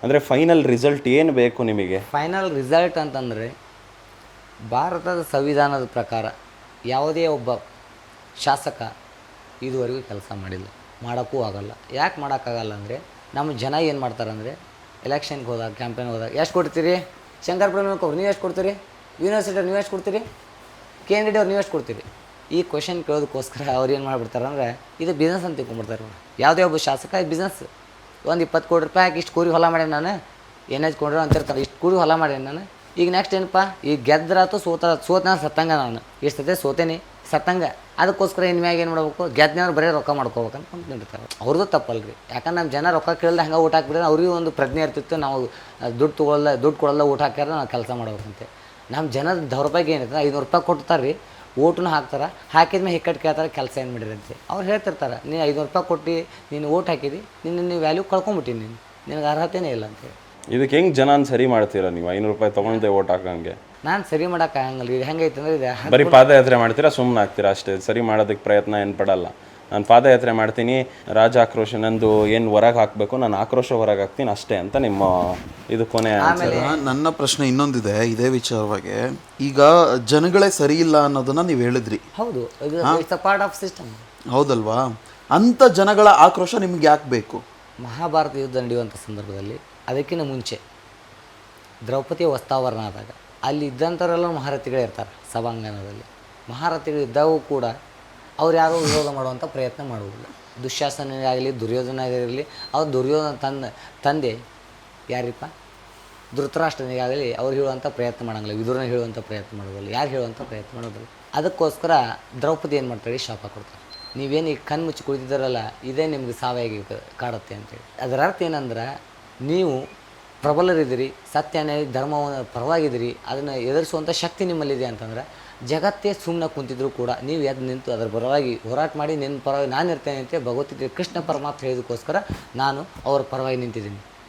ಅಂದರೆ final result ಏನು ಬೇಕು ನಿಮಗೆ? ಫೈನಲ್ ರಿಸಲ್ಟ್ ಅಂತಂದರೆ ಭಾರತದ ಸಂವಿಧಾನದ ಪ್ರಕಾರ ಯಾವುದೇ ಒಬ್ಬ ಶಾಸಕ ಇದುವರೆಗೂ ಕೆಲಸ ಮಾಡಿಲ್ಲ, ಮಾಡೋಕ್ಕೂ ಆಗಲ್ಲ. ಯಾಕೆ ಮಾಡೋಕ್ಕಾಗಲ್ಲ ಅಂದರೆ ನಮ್ಮ ಜನ ಏನು ಮಾಡ್ತಾರೆ ಅಂದರೆ ಎಲೆಕ್ಷನ್ಗೆ ಹೋದಾಗ, ಕ್ಯಾಂಪೇನ್ಗೆ ಹೋದಾಗ ಎಷ್ಟು ಕೊಡ್ತೀರಿ, ಶಂಕರ್ ಪ್ರಮುಖ ಅವ್ರು ನೀವು ಎಷ್ಟು ಕೊಡ್ತೀರಿ, ಯೂನಿವರ್ಸಿಟಿ ನೀವು ಎಷ್ಟು ಕೊಡ್ತೀರಿ, KND ಅವ್ರು ನೀವು ಎಷ್ಟು ಕೊಡ್ತೀರಿ, ಈ ಕ್ವಶನ್ ಕೇಳೋದಕ್ಕೋಸ್ಕರ ಅವ್ರು ಏನು ಮಾಡಿಬಿಡ್ತಾರೆ ಅಂದರೆ ಇದು ಬಿಸ್ನೆಸ್ ಅಂತ ತಿಳ್ಕೊಂಬಿಡ್ತಾರೆ. ಯಾವುದೇ ಒಬ್ಬ ಶಾಸಕ ಬಿಸ್ನೆಸ್, ಒಂದು 20 ಕೋಟಿ ರೂಪಾಯಿ ಹಾಕಿ ಇಷ್ಟು ಕೂರಿ ಹೊಲ ಮಾಡೇನಿ ನಾನು, ಏನೇಜ್ ಕೊಂಡ್ರೆ ಅಂತಿರ್ತಾರೆ, ಇಷ್ಟು ಕೂರಿ ಹೊಲ ಮಾಡೇನಿ ನಾನು, ಈಗ ನೆಕ್ಸ್ಟ್ ಏನಪ್ಪ, ಈಗ ಗೆದ್ರಾತು ಸೋತನ ಸತ್ತಂಗ, ನಾನು ಇಷ್ಟು ಸತೆ ಸೋತೇನಿ ಸತ್ತಂಗ, ಅದಕ್ಕೋಸ್ಕರ ಇನ್ಮ್ಯಾಗ ಏನು ಮಾಡ್ಬೇಕು, ಗೆದ್ದನವ್ರು ಬರೀ ರೊಕ್ಕ ಮಾಡ್ಕೋಬೇಕಂತ ನಿಂತಿರ್ತಾರೆ. ಅವ್ರದ್ದು ತಪ್ಪಲ್ಲ ರೀ, ಯಾಕಂದ್ರೆ ನಮ್ಮ ಜನ ರೊಕ್ಕ ಕೇಳ್ದೆ ಹಂಗೆ ಊಟ ಹಾಕ್ಬಿಟ್ರೆ ಅವ್ರಿಗೂ ಒಂದು ಪ್ರಜ್ಞೆ ಇರ್ತಿತ್ತು, ನಾವು ದುಡ್ಡು ಕೊಡಲ್ಲ ಊಟ ಹಾಕ್ಯಾರ ನಾವು ಕೆಲಸ ಮಾಡ್ಬೇಕಂತೆ. ನಮ್ಮ ಜನದ 10 ರೂಪಾಯಿಗೆ ಏನಿರ್ತದೆ 500 ರೂಪಾಯಿ ಕೊಡ್ತಾರೆ ರೀ, ಓಟನ್ನು ಹಾಕ್ತಾರೆ, ಹಾಕಿದ್ಮೇಲೆ ಹಿಕ್ಕಟ್ಟು ಕೇಳ್ತಾರೆ ಕೆಲಸ ಏನು ಮಾಡಿರಂತೆ. ಅವ್ರು ಹೇಳ್ತಿರ್ತಾರೆ, ನೀನು 500 ರೂಪಾಯಿ ಕೊಟ್ಟು ನೀನು ಓಟ್ ಹಾಕಿದಿ, ನೀನು ವ್ಯಾಲ್ಯೂ ಕಳ್ಕೊಂಬಿಟ್ಟಿನಿ, ನಿನಗೆ ಅರ್ಹತೆಯೇ ಇಲ್ಲ ಅಂತೇಳಿ. ಇದಕ್ಕೆ ಹೆಂಗೆ ಜನನ ಸರಿ ಮಾಡ್ತೀರಾ ನೀವು? 500 ರೂಪಾಯಿ ತೊಗೊಂಡೆ ಓಟ್ ಹಾಕಂಗೆ ನಾನು ಸರಿ ಮಾಡೋಕ್ಕಾಗಂಗಿಲ್ಲ. ಇದು ಹೆಂಗೈತೆ ಅಂದರೆ ಇದು ಬರೀ ಪಾದಯಾತ್ರೆ ಮಾಡ್ತೀರಾ, ಸುಮ್ಮನೆ ಆಗ್ತೀರಾ ಅಷ್ಟೇ, ಸರಿ ಮಾಡೋದಕ್ಕೆ ಪ್ರಯತ್ನ ಏನು ಪಡಲ್ಲ. ನಾನು ಪಾದಯಾತ್ರೆ ಮಾಡ್ತೀನಿ, ರಾಜಾಕ್ರೋಶ ನಂದು ಏನು ಹೊರಗೆ ಹಾಕಬೇಕು, ನಾನು ಆಕ್ರೋಶ ಹೊರಗೆ ಹಾಕ್ತೀನಿ ಅಷ್ಟೇ ಅಂತ ನಿಮ್ಮ ಇದು ಕೊನೆ. ನನ್ನ ಪ್ರಶ್ನೆ ಇನ್ನೊಂದಿದೆ ಇದೇ ವಿಚಾರವಾಗಿ. ಈಗ ಜನಗಳೇ ಸರಿ ಇಲ್ಲ ಅನ್ನೋದನ್ನ ನೀವು ಹೇಳಿದ್ರಿ. ಹೌದು, it's a part of system. ಹೌದಲ್ವಾ? ಅಂಥ ಜನಗಳ ಆಕ್ರೋಶ ನಿಮ್ಗೆ ಯಾಕೆ ಬೇಕು? ಮಹಾಭಾರತ ಯುದ್ಧ ನಡೆಯುವಂಥ ಸಂದರ್ಭದಲ್ಲಿ ಅದಕ್ಕಿಂತ ಮುಂಚೆ ದ್ರೌಪದಿಯ ವಸ್ತಾವರಣ ಆದಾಗ ಅಲ್ಲಿ ಇದ್ದಂಥವರೆಲ್ಲ ಮಹಾರಥಿಗಳೇ ಇರ್ತಾರೆ ಸಭಾಂಗಣದಲ್ಲಿ. ಮಹಾರಥಿಗಳು ಇದ್ದಾಗೂ ಕೂಡ ಅವ್ರು ಯಾರೂ ವಿರೋಧ ಮಾಡುವಂಥ ಪ್ರಯತ್ನ ಮಾಡುವುದಿಲ್ಲ. ದುಶ್ಯಾಸನಿಗಾಗಲಿ ದುರ್ಯೋಧನಾಗಿರಲಿ, ಅವ್ರು ದುರ್ಯೋಧನ ತಂದೆ ಯಾರಿಪ್ಪ ಧೃತರಾಷ್ಟ್ರನಿಗಾಗಲಿ ಅವ್ರು ಹೇಳುವಂಥ ಪ್ರಯತ್ನ ಮಾಡೋಂಗಿಲ್ಲ, ವಿದುರನ ಹೇಳುವಂಥ ಪ್ರಯತ್ನ ಮಾಡೋದಿಲ್ಲ, ಯಾರು ಹೇಳುವಂಥ ಪ್ರಯತ್ನ ಮಾಡೋದಿಲ್ಲ. ಅದಕ್ಕೋಸ್ಕರ ದ್ರೌಪದಿ ಏನು ಮಾಡ್ತಾಳೆ, ಶಾಪ ಕೊಡ್ತಾರೆ, ನೀವೇನು ಈಗ ಕಣ್ಣು ಮುಚ್ಚಿ ಕುಳಿತಿದ್ದಾರಲ್ಲ ಇದೇ ನಿಮ್ಗೆ ಸಾವಾಗಿ ಕಾಡುತ್ತೆ ಅಂತೇಳಿ. ಅದರ ಅರ್ಥ ಏನಂದ್ರೆ ನೀವು ಪ್ರಬಲರಿದ್ದೀರಿ, ಸತ್ಯ ನ್ಯಾಯ ಧರ್ಮವನ್ನು ಪರವಾಗಿದ್ದೀರಿ, ಅದನ್ನು ಎದುರಿಸುವಂಥ ಶಕ್ತಿ ನಿಮ್ಮಲ್ಲಿದೆ ಅಂತಂದ್ರೆ ಜಗತ್ತೇ ಸುಮ್ಮನೆ ಕುಂತಿದ್ರು ಕೂಡ ನೀವು ಎದ್ದು ನಿಂತು ಅದರ ಪರವಾಗಿ ಹೋರಾಟ ಮಾಡಿ ನಿನ್ನ ಪರವಾಗಿ ನಾನು ಇರ್ತೇನೆ ಅಂತ ಭಗವದ್ಗೀತೆ ಕೃಷ್ಣ ಪರಮಾತ್ಮ ಹೇಳಿದಕ್ಕೋಸ್ಕರ ನಾನು ಅವ್ರ ಪರವಾಗಿ ನಿಂತಿದ್ದೀನಿ.